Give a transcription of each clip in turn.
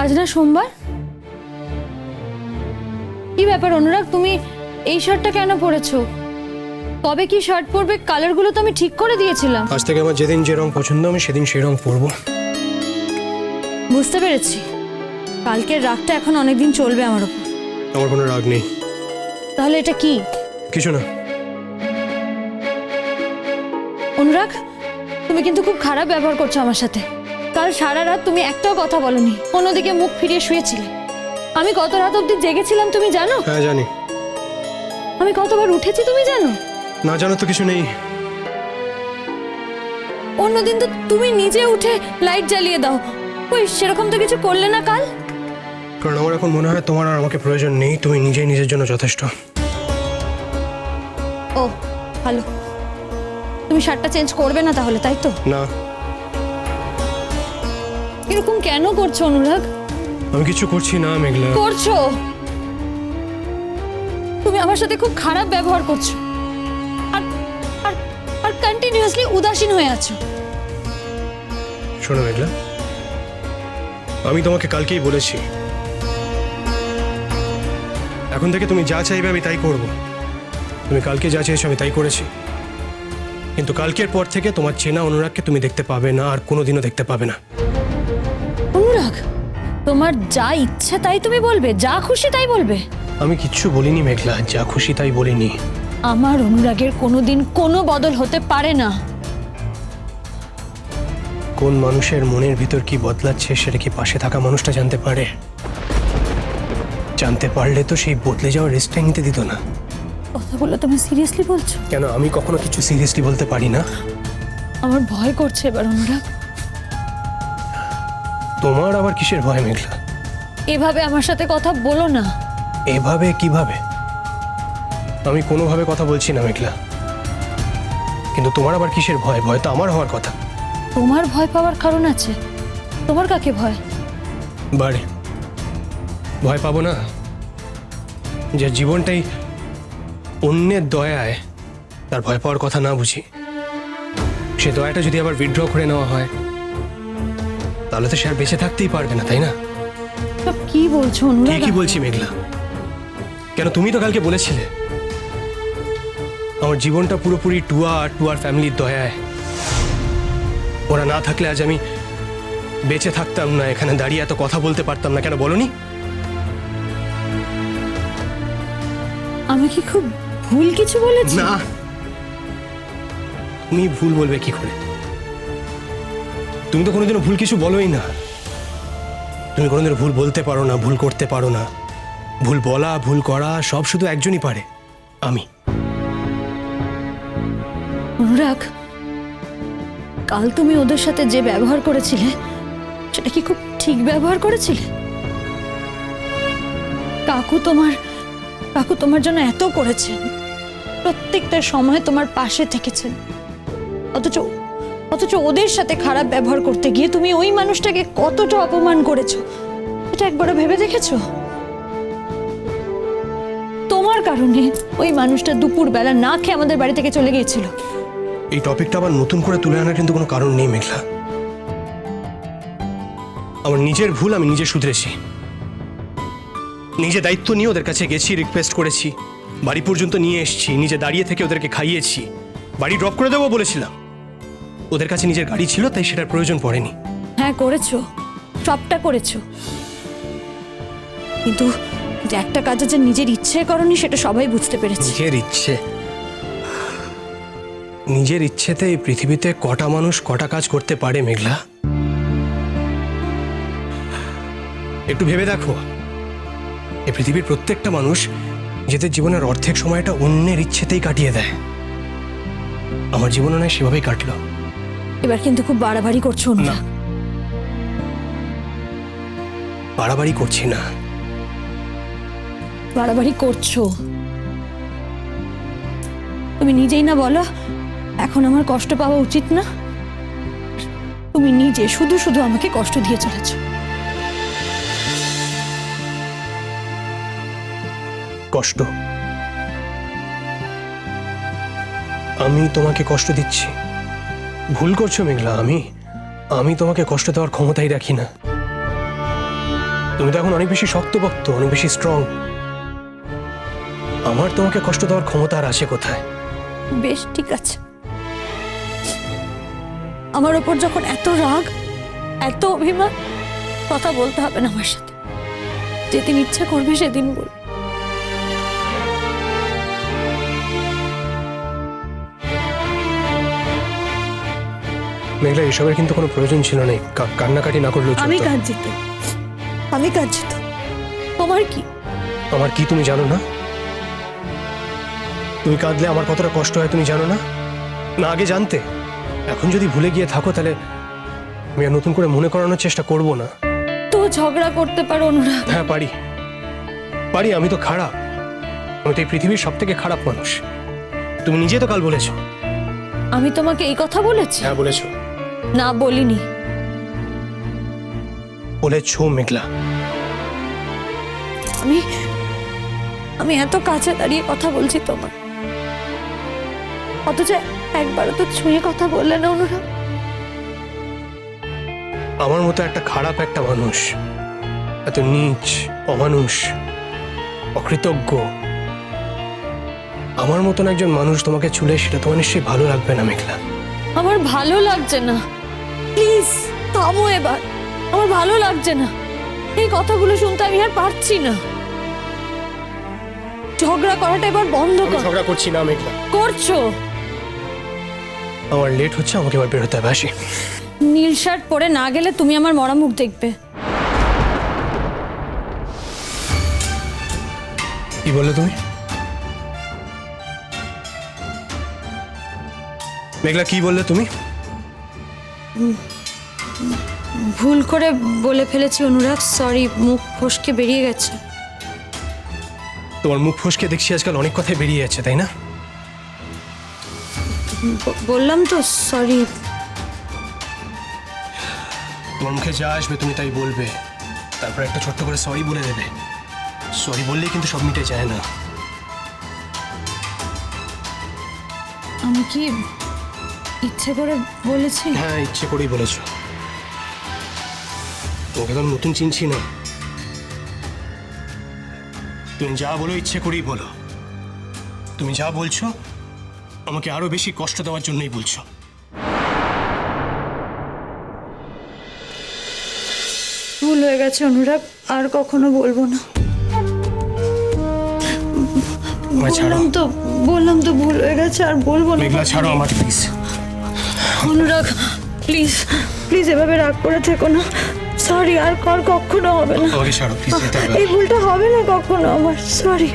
আজ না সোমবার? কি ব্যাপার অনুরাগ, তুমি এই শার্টটা কেন পরেছো? কবে কি শার্ট পরবে কালারগুলো তো আমি ঠিক করে দিয়েছিলাম। আজ থেকে আমার যেদিন যে রং পছন্দ আমি সেদিন সেই রং পরবো। বুঝতে পেরেছি, কালকের রাগটা এখন অনেকদিন চলবে আমার উপর। আমার কোনো রাগ নেই। তাহলে এটা কি? কিছু না। অনুরাগ, তুমি কিন্তু খুব খারাপ ব্যবহার করছো আমার সাথে। কাল সারা রাত তুমি একটাও কথা বলনি, অন্যদিকে মুখ ফিরিয়ে শুয়েছিলে। আমি কত রাত অবধি জেগেছিলাম তুমি জানো? হ্যাঁ জানি। আমি কতবার উঠেছি তুমি জানো? না জানো তো কিছু নেই। অন্যদিন তো তুমি নিজে উঠে লাইট জ্বালিয়ে দাও, ওই সেরকম তো কিছু করলে না কাল। কারণ আমার এখন মনে হয় তোমার আর আমাকে প্রয়োজন নেই, তুমি নিজেই নিজের জন্য যথেষ্ট। ও ভালো, তুমি শার্টটা চেঞ্জ করবে না তাহলে, তাই তো? না। এরকম কেন করছো অনুরাগ? আমি কিছু করছি না মেঘলা। করছো, তুমি আমার সাথে খুব খারাপ ব্যবহার করছো আর আর আর কন্টিনিউয়াসলি উদাসীন হয়ে আছো। শোনো মেঘলা, আমি তোমাকে কালকেই বলেছি এখন থেকে তুমি যা চাইবে আমি তাই করব। তুমি কালকে যা চেয়েছো আমি তাই করেছি, কিন্তু কালকের পর থেকে তোমার চেনা অনুরাগকে তুমি দেখতে পাবে না, আর কোনোদিনও দেখতে পাবে না। অনুরাগ, তোমার যা ইচ্ছে তাই তুমি বলবে, যা খুশি তাই বলবে? আমি কিচ্ছু বলিনি মেঘলা, যা খুশি তাই বলিনি। আমার অনুরাগের কোনোদিন কোনো বদল হতে পারে না। কোন মানুষের মনের ভিতর কি বদলাচ্ছে সেটা কি পাশে থাকা মানুষটা জানতে পারে? জানতে পারলে তো সেই বদলে যাওয়ার রেস্টটা নিতে দিত না। কথাগুলো তুমি সিরিয়াসলি বলছো? কেন, আমি কখনো কিছু সিরিয়াসলি বলতে পারি না? আমার ভয় করছে এবার অনুরাগ। তোমার আবার কিসের ভয় মেঘলা? এভাবে আমার সাথে কথা বলো না। এভাবে কিভাবে? আমি কোনোভাবে কথা বলছি না মেঘলা, কিন্তু তোমার আবার কিসের ভয়? ভয় তো আমার হওয়ার কথা। তোমার ভয় পাওয়ার কারণ আছে। তোমার কাকে ভয়? বারে ভয় পাবো না যে জীবনটাই অন্যের দয়ায় তার ভয় পাওয়ার কথা না বুঝি, সে দয়াটা যদি আবার উইথড্র করে নেওয়া হয় তাহলে তো সে আর বেঁচে থাকতেই পারবে না, তাই না? সব কি বলছো অনুরাগ? কি বলছি মেঘলা? কেন, তুমি তো কালকে বলেছিলে আমার জীবনটা পুরোপুরি টুয়া আর টুয়ার ফ্যামিলির দয়ায়। ওরা না থাকলে আজ আমি বেঁচে থাকতাম না, এখানে দাঁড়িয়ে এত কথা বলতে পারতাম না। কেন বলনি? আমি কি খুব ভুল কিছু বলেছি? না, তুমি ভুল বলবে কি করে? তুমি তো কোনোদিনও ভুল কিছু বলোই না। তুমি কোনোদিনও ভুল বলতে পারো না, ভুল করতে পারো না। ভুল বলা, ভুল করা সব শুধু একজনই পারে, আমি। অনুরাগ, কাল তুমি ওদের সাথে যে ব্যবহার করেছিলে সেটা কি খুব ঠিক ব্যবহার করেছিলে? কাকু তোমার জন্য এত করেছেন, প্রত্যেকটা সময় তোমার পাশে থেকেছেন, অথচ ওদের সাথে খারাপ ব্যবহার করতে গিয়ে তুমি ওই মানুষটাকে কতটা অপমান করেছো এটা একবারও ভেবে দেখেছো? তোমার কারণে ওই মানুষটা দুপুর বেলা না খেয়ে আমাদের বাড়ি থেকে চলে গিয়েছিল। এই টপিকটা আবার নতুন করে তুলে আনার কিন্তু কোনো কারণ নেই মেঘলা। আমার নিজের ভুল আমি নিজে শুধরেছি, নিজে দায়িত্ব নিয়ে ওদের কাছে গেছি, রিকোয়েস্ট করেছি, বাড়ি পর্যন্ত নিয়ে এসেছি, নিজে দাঁড়িয়ে থেকে ওদেরকে খাইয়েছি, বাড়ি ড্রপ করে দেবো বলেছিলাম। ওদের কাছে নিজের গাড়ি ছিল তাই সেটার প্রয়োজন পড়েনি। হ্যাঁ করেছো, সবটা করেছো, কিন্তু যে একটা কাজ যে নিজের ইচ্ছে করনি সেটা সবাই বুঝতে পেরেছে। নিজের ইচ্ছেতে এই পৃথিবীতে কটা মানুষ কটা কাজ করতে পারে মেঘলা? একটু ভেবে দেখো, এই পৃথিবীর প্রত্যেকটা মানুষ নিজেদের জীবনের অর্ধেক সময়টা অন্যের ইচ্ছেতেই কাটিয়ে দেয়। আমার জীবনে নয় সেভাবেই কাটলো। এবার কিন্তু খুব বাড়াবাড়ি করছো না? বাড়াবাড়ি করছি না। বাড়াবাড়ি করছো। তুমি নিজেই না বলো এখন আমার কষ্ট পাওয়া উচিত না? তুমি নিজে শুধু শুধু আমাকে কষ্ট দিয়ে চলেছো। কষ্ট? আমি তোমাকে কষ্ট দিচ্ছি? ভুল করছো মেঘলা, আমি তোমাকে কষ্ট দেওয়ার ক্ষমতাই রাখি না। তুমি তো এখন অনেক বেশি শক্তপোক্ত, অনেক বেশি স্ট্রং। আমার তোমাকে কষ্ট দেওয়ার ক্ষমতা আর আছে কোথায়? বেশ, ঠিক আছে। আমার ওপর যখন এত রাগ, এত অভিমান, কথা বলতে হবে না আমার সাথে। যেদিন ইচ্ছা করবে সেদিন বল। মেঘলা, এসবের কিন্তু কোনো প্রয়োজন ছিল না। কান্নাকাটি না করলেও আমি চলতো। কাঁদছি তো, আমি কাঁদছি তো, তোমার কি? আমার কি তুমি জানো না? তুমি কাঁদলে আমার কতটা কষ্ট হয় তুমি জানো না? না আগে জানতে? এখন যদি ভুলে গিয়ে থাকো তাহলে আমি আর নতুন করে মনে করানোর চেষ্টা করব না। তো ঝগড়া করতে পারো অনুরাগ। হ্যাঁ পারি, পারি। আমি তো খারাপ, আমি তো এই পৃথিবীর সব থেকে খারাপ মানুষ। তুমি নিজে তো কাল বলেছো। আমি তোমাকে এই কথা বলেছি? হ্যাঁ বলেছো। না, বলিনি। বলেছো মেঘলা। আমি আমি এত কাছে দাঁড়িয়ে কথা বলছি তোমার, অথচ একবারও তো ছুঁয়ে কথা বললে না অনুরাগ। আমার মতো একটা খারাপ একটা মানুষ, এত নীচ, অমানুষ, অকৃতজ্ঞ, আমার মতন একজন মানুষ তোমাকে ছুলে সেটা তোমার নিশ্চয়ই ভালো লাগবে না মেঘলা। আমার ভালো লাগছে না, প্লিজ থামো এবার। আমার ভালো লাগছে না, এই কথাগুলো শুনতে আমি আর পারছি না। ঝগড়া করাটা এবার বন্ধ আমি কর। ঝগড়া করছি না মেঘলা। করছো। আমার লেট হচ্ছে, আমাকে এবার বেরোতে হবে। আসি। নীল শার্ট পরে না গেলে তুমি আমার মরা মুখ দেখবে। কি বললে তুমি? মেঘলা কি বললে তুমি? ভুল করে বলে ফেলেছি অনুরাগ, সরি। মুখ ফসকে বেরিয়ে গেছে। তোমার মুখ ফসকে দেখছি আজকাল অনেক কথাই বেরিয়ে যাচ্ছে, তাই না? বললাম তো সরি। তোমার মুখে যা আসবে তুমি তাই বলবে, তারপর একটা ছোট্ট করে সরি বলে দেবে। সরি বললেই কিন্তু সব মিটে যায় না। আমি কি ইচ্ছে করে বলেছি? হ্যাঁ, ইচ্ছে করেই বলেছো। তোমাকে তো আমি নতুন চিনছি না। তুমি যা বলো ইচ্ছে করেই বলো। তুমি যা বলছো আমাকে আরো বেশি কষ্ট দেওয়ার জন্যই বলছো। ভুল হয়ে গেছে অনুরাগ, আর কখনো বলবো না। আমায় ছাড়ো। বললাম তো ভুল হয়ে গেছে, আর বলবো না। মেঘলা ছাড়ো আমাকে প্লিজ। অনুরাগ প্লিজ, প্লিজ এভাবে রাগ করে থেকো না। সরি, আর কখনো হবে না। আমাকে ছাড়ো প্লিজ, যেতে হবে। এই ভুলটা হবে না কখনো আমার। সরি।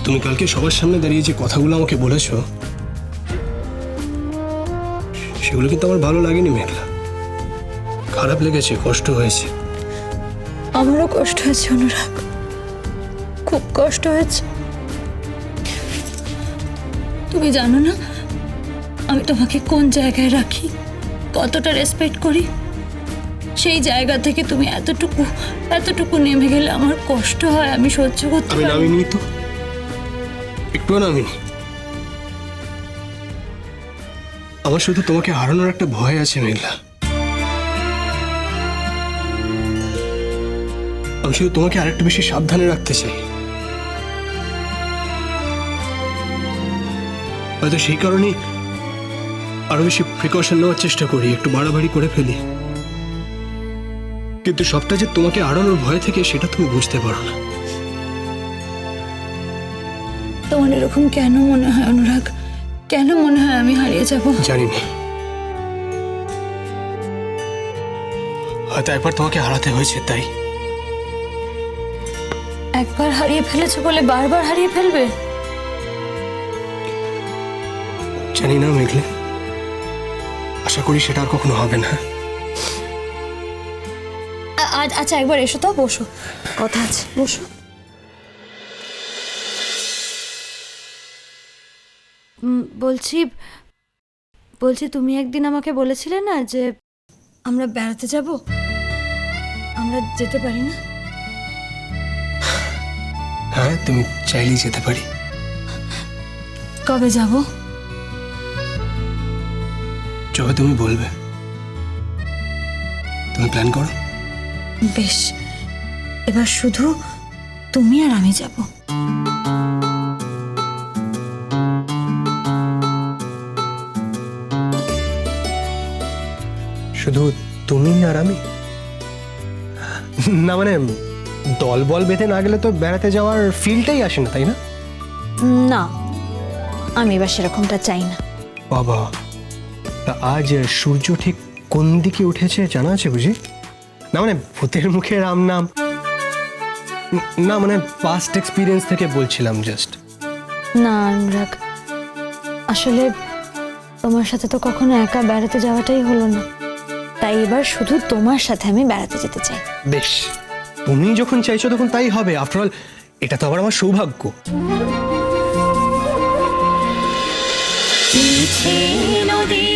তুমি কালকে সবার সামনে দাঁড়িয়ে যে কথাগুলো আমাকে বলেছো সেগুলো কিন্তু আমার ভালো লাগেনি মেঘলা। খারাপ লেগেছে, কষ্ট হয়েছে। আমারও কষ্ট হয়েছে অনুরাগ, খুব কষ্ট হয়েছে। তুমি জানো না আমি তোমাকে কোন জায়গায় রাখি, কতটা রেসপেক্ট করি। সেই জায়গা থেকে তুমি এতটুকু নেমে গেলে আমার কষ্ট হয়, আমি সহ্য করতে আমি পারি না। নামিনি তো, একটুও নামিনি। আমার শুধু তোমাকে হারানোর একটা ভয় আছে মেঘলা। আমি শুধু তোমাকে আরেকটু বেশি সাবধানে রাখতে চাই। হয়তো সেই কারণেই আরো বেশি প্রিকশন নেওয়ার চেষ্টা করি, একটু বাড়াবাড়ি করে ফেলি। কিন্তু সবটা যে তোমাকে হারানোর ভয় থেকে সেটা তুমি বুঝতে পারো না। তোমার এরকম কেন মনে হয় অনুরাগ? কেন মনে হয় আমি হারিয়ে যাব? জানি না, হয়তো একবার তোমাকে হারাতে হয়েছে তাই। একবার হারিয়ে ফেলেছে বলে বারবার হারিয়ে ফেলবে? জানি না মেঘলে, আশা করি সেটা আর কখনো হবে না। আচ্ছা একবার এসো তো, বসো, কথা আছে, বসো। বলছি তুমি একদিন আমাকে বলেছিলে না যে আমরা বেড়াতে যাব, আমরা যেতে পারি না? হ্যাঁ, তুমি চাইলেই যেতে পারি। কবে যাব? যবে তুমি বলবে। তুমি প্ল্যান করো। বেশ, এবার শুধু তুমি আর আমি যাব। শুধু তুমি আর আমি? না মানে দল বল বেঁধে না গেলে তো বেড়াতে যাওয়ার ফিলটাই আসে না, তাই না? না, আমি এবার সেরকমটা চাই না। বাবা, তা আজ সূর্য ঠিক কোন দিকে উঠেছে জানা আছে বুঝি? না মানে ভূতের মুখে রাম নাম না, মানে পাস্ট এক্সপিরিয়েন্স থেকে বলছিলাম জাস্ট। না অনুরাগ, আসলে তোমার সাথে তো কখনো একা বেড়াতে যাওয়াটাই হলো না, তাই এবার শুধু তোমার সাথে আমি বেড়াতে যেতে চাই। বেশ, তুমি যখন চাইছো তখন তাই হবে। আফটার অল এটা তো আবার আমার সৌভাগ্য। নদী